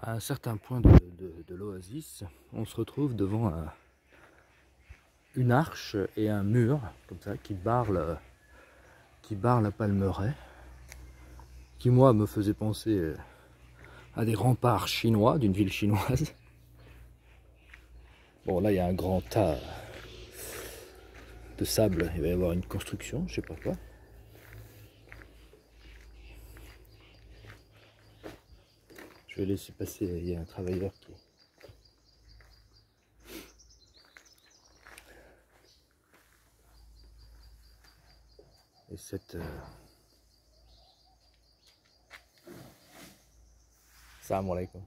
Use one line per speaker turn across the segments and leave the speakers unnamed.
À un certain point de l'oasis, on se retrouve devant une arche et un mur comme ça qui barre la Palmeraie, qui moi me faisait penser à des remparts chinois d'une ville chinoise. Bon, là il y a un grand tas de sable, il va y avoir une construction, je sais pas quoi. Je vais laisser passer, il y a un travailleur qui... Et cette... Salam alaikum.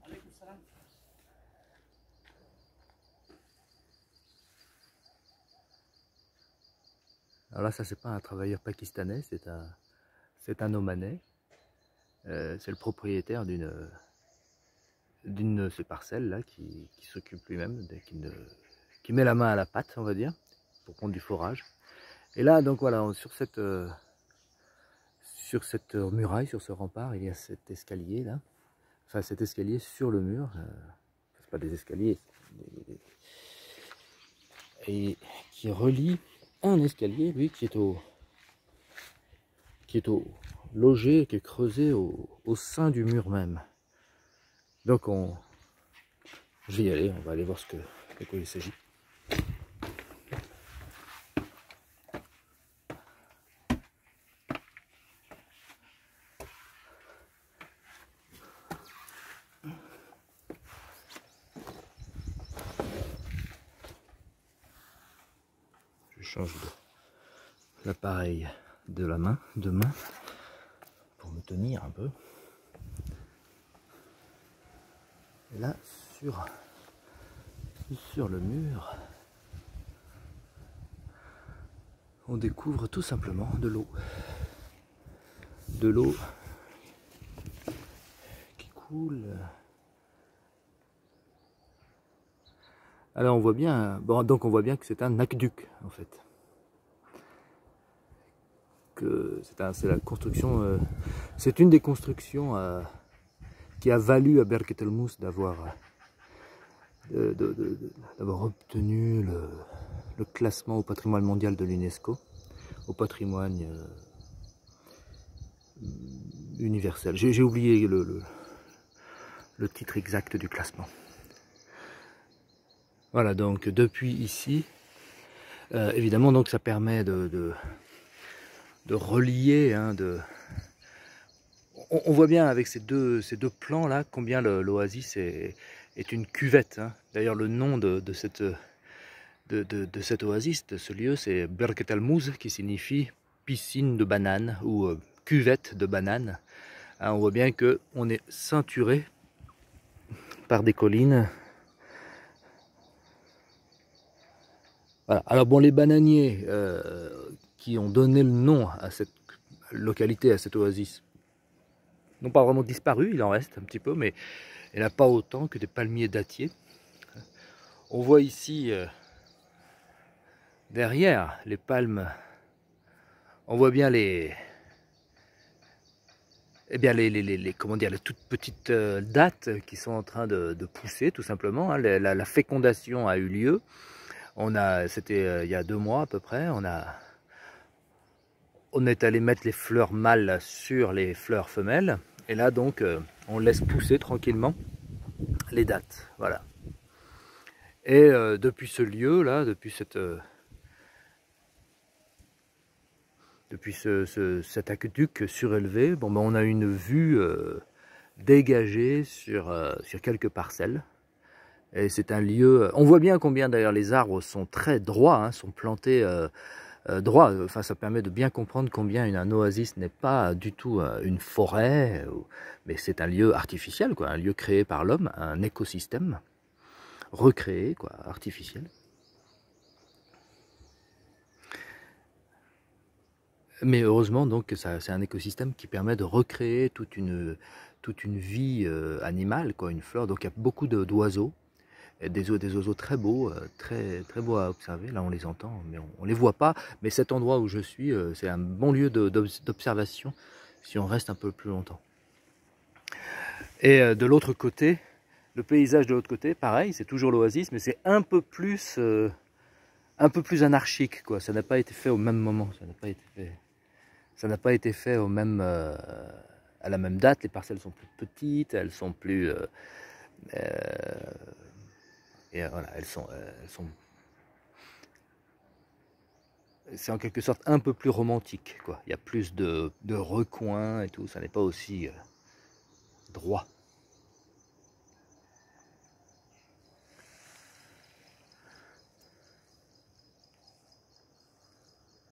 Alors là, ça c'est pas un travailleur pakistanais, c'est un Omanais. C'est le propriétaire d'une de ces parcelles là qui s'occupe lui-même, qui met la main à la pâte, on va dire, pour prendre du forage. Et là, donc voilà, sur cette muraille, sur ce rempart, il y a cet escalier là, enfin cet escalier sur le mur. C'est pas des escaliers, et qui relie un escalier, lui, qui est logé, qui est creusé au sein du mur même. Donc je vais y aller, on va aller voir de quoi il s'agit. Je change l'appareil de main pour me tenir un peu. Et là, sur le mur, on découvre tout simplement de l'eau. De l'eau qui coule. Alors on voit bien, bon, donc on voit bien que c'est un aqueduc en fait. Que c'est la construction, c'est une des constructions qui a valu à Berket El Mous d'avoir obtenu le classement au patrimoine mondial de l'UNESCO, au patrimoine universel. J'ai oublié le titre exact du classement. Voilà, donc depuis ici, évidemment, donc ça permet de relier, hein, on voit bien avec ces deux plans là combien l'oasis est une cuvette, hein. D'ailleurs le nom de cette oasis, de ce lieu, c'est Berket El Mous, qui signifie piscine de bananes ou cuvette de bananes. Hein, on voit bien que on est ceinturé par des collines. Voilà. Alors bon, les bananiers qui ont donné le nom à cette localité, à cette oasis, n'ont pas vraiment disparu, il en reste un petit peu, mais il n'y en a pas autant que des palmiers dattiers. On voit ici, derrière les palmes, on voit bien comment dire, les toutes petites dattes qui sont en train de pousser, tout simplement. Hein. La fécondation a eu lieu. C'était il y a 2 mois à peu près. On est allé mettre les fleurs mâles sur les fleurs femelles. Et là donc, on laisse pousser tranquillement les dattes. Voilà. Et depuis ce lieu là, depuis cet aqueduc surélevé, bon, ben, on a une vue dégagée sur quelques parcelles. Et c'est un lieu, on voit bien combien d'ailleurs les arbres sont très droits, hein, sont plantés droits. Enfin, ça permet de bien comprendre combien un oasis n'est pas du tout une forêt, mais c'est un lieu artificiel, quoi, un lieu créé par l'homme, un écosystème recréé, quoi, artificiel. Mais heureusement donc que c'est un écosystème qui permet de recréer toute une vie animale, quoi, une flore. Donc il y a beaucoup d'oiseaux, des oiseaux très beaux, très beaux à observer. Là on les entend, mais on les voit pas. Mais cet endroit où je suis, c'est un bon lieu d'observation si on reste un peu plus longtemps. Et de l'autre côté, Le paysage de l'autre côté, pareil, c'est toujours l'oasis, mais c'est un peu plus anarchique, quoi. Ça n'a pas été fait au même moment, ça n'a pas été fait au même, à la même date. Les parcelles sont plus petites, elles sont plus, et voilà, c'est en quelque sorte un peu plus romantique, quoi. Il y a plus de recoins et tout, ça n'est pas aussi droit.